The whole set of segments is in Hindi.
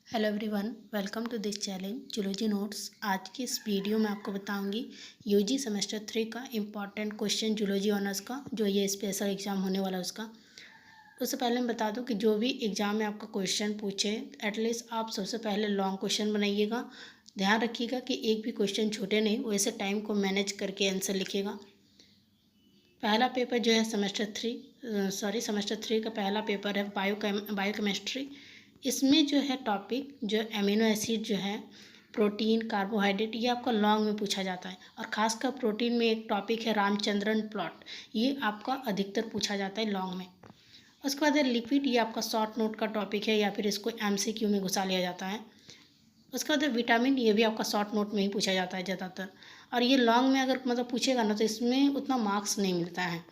Hello everyone, welcome to this challenge zoology notes. आज की इस वीडियो में आपको बताऊंगी यूजी सेमेस्टर 3 का इम्पॉर्टेंट क्वेश्चन जूलॉजी ऑनर्स का, जो ये स्पेशल एग्ज़ाम होने वाला है उसका। उससे पहले मैं बता दूं कि जो भी एग्ज़ाम में आपका क्वेश्चन पूछे, एटलीस्ट आप सबसे पहले लॉन्ग क्वेश्चन बनाइएगा। ध्यान रखिएगा कि एक भी क्वेश्चन छूटे नहीं, वैसे टाइम को मैनेज करके आंसर लिखिएगा। पहला पेपर जो है सेमेस्टर थ्री का पहला पेपर है बायोकेमिस्ट्री। इसमें जो है टॉपिक जो एमिनो एसिड जो है, प्रोटीन, कार्बोहाइड्रेट, ये आपका लॉन्ग में पूछा जाता है। और ख़ासकर प्रोटीन में एक टॉपिक है रामचंद्रन प्लॉट, ये आपका अधिकतर पूछा जाता है लॉन्ग में। उसके बाद है लिपिड, ये आपका शॉर्ट नोट का टॉपिक है या फिर इसको एमसीक्यू में घुसा लिया जाता है। उसके बाद विटामिन, ये भी आपका शॉर्ट नोट में ही पूछा जाता है ज़्यादातर। और ये लॉन्ग में अगर पूछेगा ना तो इसमें उतना मार्क्स नहीं मिलता है।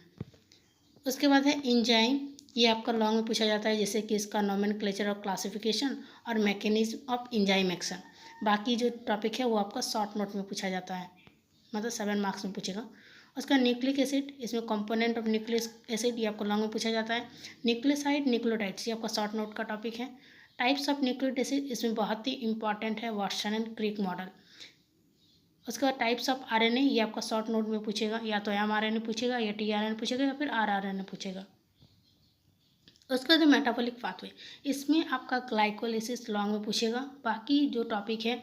उसके बाद है एंजाइम, ये आपका लॉन्ग में पूछा जाता है, जैसे कि इसका नोमेनक्लेचर ऑफ क्लासिफिकेशन और मैकेनिज्म ऑफ एंजाइम एक्शन। बाकी जो टॉपिक है वो आपका शॉर्ट नोट में पूछा जाता है, 7 मार्क्स में पूछेगा। उसका न्यूक्लिक एसिड, इसमें कंपोनेंट ऑफ न्यूक्लिक एसिड, ये आपको लॉन्ग में पूछा जाता है। न्यूक्लियोसाइड, न्यूक्लियोटाइड्स, ये आपका शॉर्ट नोट का टॉपिक है। टाइप्स ऑफ न्यूक्लिक एसिड, इसमें बहुत ही इंपॉर्टेंट है वाटसन एंड क्रिक मॉडल। उसके बाद टाइप्स ऑफ आरएनए, ये आपका शॉर्ट नोट में पूछेगा, या तो एमआरएनए पूछेगा या टीआरएनए पूछेगा या फिर आरआरएनए पूछेगा। उसके बाद मेटाबॉलिक पाथवे, इसमें आपका ग्लाइकोलिसिस लॉन्ग में पूछेगा। बाकी जो टॉपिक है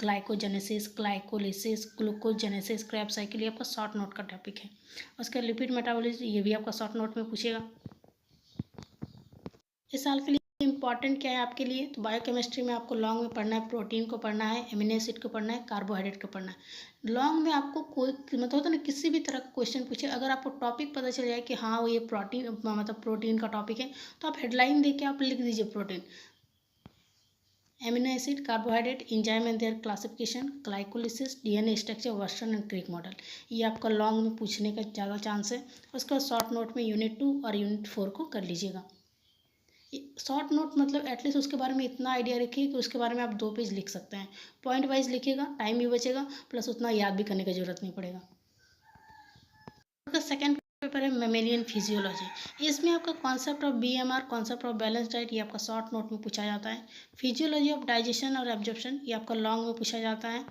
glycogenesis, glycolysis, glucogenesis, Krebs cycle, ये आपका शॉर्ट नोट का टॉपिक है। उसके बाद लिपिड मेटाबॉलिज्म, ये भी आपका शॉर्ट नोट में पूछेगा। इस साल के लिए इंपॉर्टेंट क्या है आपके लिए, तो बायोकेमिस्ट्री में आपको लॉन्ग में पढ़ना है, प्रोटीन को पढ़ना है, एमिनो एसिड को पढ़ना है, कार्बोहाइड्रेट को पढ़ना है। लॉन्ग में आपको कोई होता है ना, किसी भी तरह का क्वेश्चन पूछे, अगर आपको टॉपिक पता चल जाए कि हाँ वो ये प्रोटीन का टॉपिक है, तो आप हेडलाइन दे के आप लिख दीजिए protein, amino acid, carbohydrate, enzyme and their classification, glycolysis, DNA structure, Watson and Crick model. ये आपका लॉन्ग में पूछने का ज़्यादा चांस है। उसके बाद शॉर्ट नोट में यूनिट 2 और यूनिट 4 को कर लीजिएगा। शॉर्ट नोट एटलीस्ट उसके बारे में इतना आइडिया रखिए कि उसके बारे में आप 2 पेज लिख सकते हैं। पॉइंट वाइज लिखिएगा, टाइम भी बचेगा, प्लस उतना याद भी करने की जरूरत नहीं पड़ेगा। उसका सेकेंड पेपर है मेमेलियन फिजियोलॉजी। इसमें आपका concept of BMR, concept of balance diet, ये आपका शॉर्ट नोट में पूछा जाता है। फिजियोलॉजी ऑफ डाइजेशन और एब्जॉर्प्शन, ये आपका लॉन्ग में पूछा जाता है।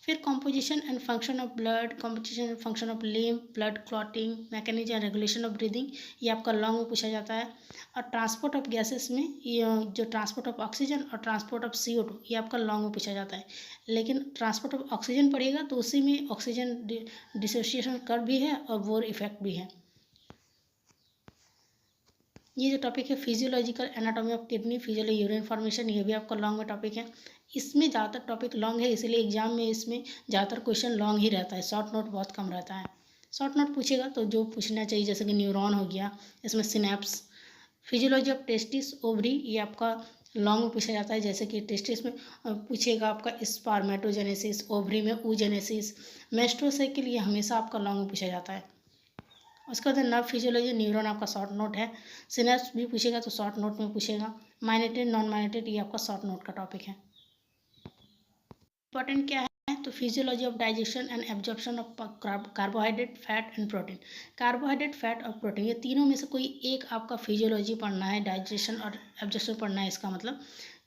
फिर composition and function of blood, composition and function of lymph, blood clotting, mechanism and regulation of breathing, ये आपका लॉन्ग में पूछा जाता है। और ट्रांसपोर्ट ऑफ गैसेस में ये जो ट्रांसपोर्ट ऑफ ऑक्सीजन और ट्रांसपोर्ट ऑफ CO2, ये आपका लॉन्ग में पूछा जाता है। लेकिन ट्रांसपोर्ट ऑफ ऑक्सीजन पड़ेगा तो उसी में ऑक्सीजन डिसोसिएशन कर्व भी है और वोर इफेक्ट भी है। ये जो टॉपिक है physiological anatomy of kidney, physiology urine formation, ये भी आपका लॉन्ग में टॉपिक है। इसमें ज़्यादातर टॉपिक लॉन्ग है, इसलिए एग्जाम में इसमें ज़्यादातर क्वेश्चन लॉन्ग ही रहता है, शॉर्ट नोट बहुत कम रहता है। शॉर्ट नोट पूछेगा तो जो पूछना चाहिए, जैसे कि न्यूरॉन हो गया, इसमें synapse, physiology of testis, ovary, ये आपका लॉन्ग में पूछा जाता है। जैसे कि टेस्टिस में पूछेगा आपका स्पर्मेटोजेनेसिस, ओवरी में oogenesis, मेंस्ट्रुअल साइकिल, ये हमेशा आपका लॉन्ग में पूछा जाता है। उसके बाद नर्व फिजियोलॉजी, न्यूरॉन आपका शॉर्ट नोट है। सिनेप्स भी पूछेगा तो शॉर्ट नोट में पूछेगा। माइनेटेड, नॉन माइनेटेड, ये आपका शॉर्ट नोट का टॉपिक है। इंपॉर्टेंट क्या है, तो physiology of digestion and absorption of carbohydrate, fat and protein. Carbohydrate, fat और प्रोटीन, ये तीनों में से कोई एक आपका फिजियोलॉजी पढ़ना है, डाइजेशन और एब्जॉर्प्शन पढ़ना है। इसका मतलब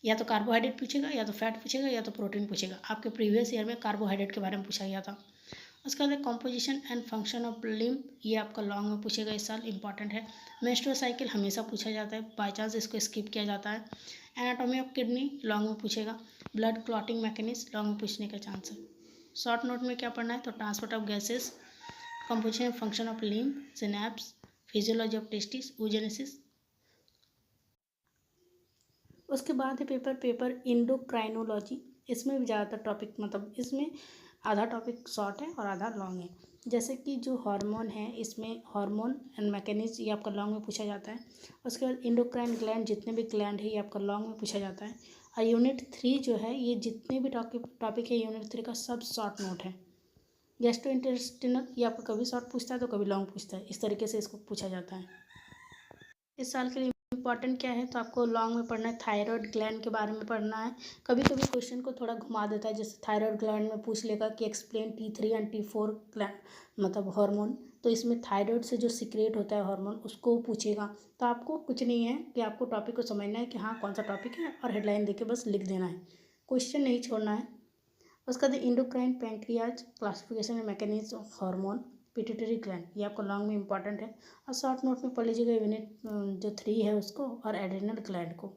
या तो कार्बोहाइड्रेट पूछेगा, या तो फैट पूछेगा, या तो प्रोटीन पूछेगा। आपके प्रीवियस ईयर में कार्बोहाइड्रेट के बारे में पूछा गया था। उसके बाद composition and function of lymph, ये आपका लॉन्ग में पूछेगा, इस साल इंपॉर्टेंट है। मेंस्ट्रुअल साइकिल हमेशा पूछा जाता है, बाई चांस इसको स्किप किया जाता है। एनाटॉमी ऑफ किडनी लॉन्ग में पूछेगा। ब्लड क्लॉटिंग मैकेनिज्म लॉन्ग में पूछने का चांस है। शॉर्ट नोट में क्या पढ़ना है, तो transport of gases, composition and function of lymph, synapse, physiology of testis, oogenesis। उसके बाद है पेपर इंडोक्राइनोलॉजी। इसमें भी ज़्यादातर टॉपिक इसमें आधा टॉपिक शॉर्ट है और आधा लॉन्ग है। जैसे कि जो हार्मोन है, इसमें हार्मोन एंड मैकेनिज्म, ये आपका लॉन्ग में पूछा जाता है। उसके बाद इंडोक्राइन ग्लैंड, जितने भी ग्लैंड है ये आपका लॉन्ग में पूछा जाता है। और यूनिट 3 जो है, ये जितने भी टॉपिक है यूनिट 3 का सब शॉर्ट नोट है। गैस्ट्रोइंटेस्टिनल, ये आपका कभी शॉर्ट पूछता है तो कभी लॉन्ग पूछता है, इस तरीके से इसको पूछा जाता है। इस साल के लिए इम्पॉर्टेंट क्या है, तो आपको लॉन्ग में पढ़ना है, थायराइड ग्लैंड के बारे में पढ़ना है। कभी कभी क्वेश्चन को थोड़ा घुमा देता है, जैसे थायराइड ग्लैंड में पूछ लेगा कि explain T3 and T4 gland मतलब हार्मोन, तो इसमें थायराइड से जो सीक्रेट होता है हार्मोन उसको पूछेगा। तो आपको कुछ नहीं है कि आपको टॉपिक को समझना है कि हाँ कौन सा टॉपिक है और हेडलाइन देके बस लिख देना है, क्वेश्चन नहीं छोड़ना है। उसका बाद endocrine, pancreas, classification and mechanism of hormone, pituitary gland, ये आपको लॉन्ग में इंपॉर्टेंट है। और शॉर्ट नोट में पढ़ लीजिएगा यूनिट जो 3 है उसको और एड्रिनल ग्लैंड को।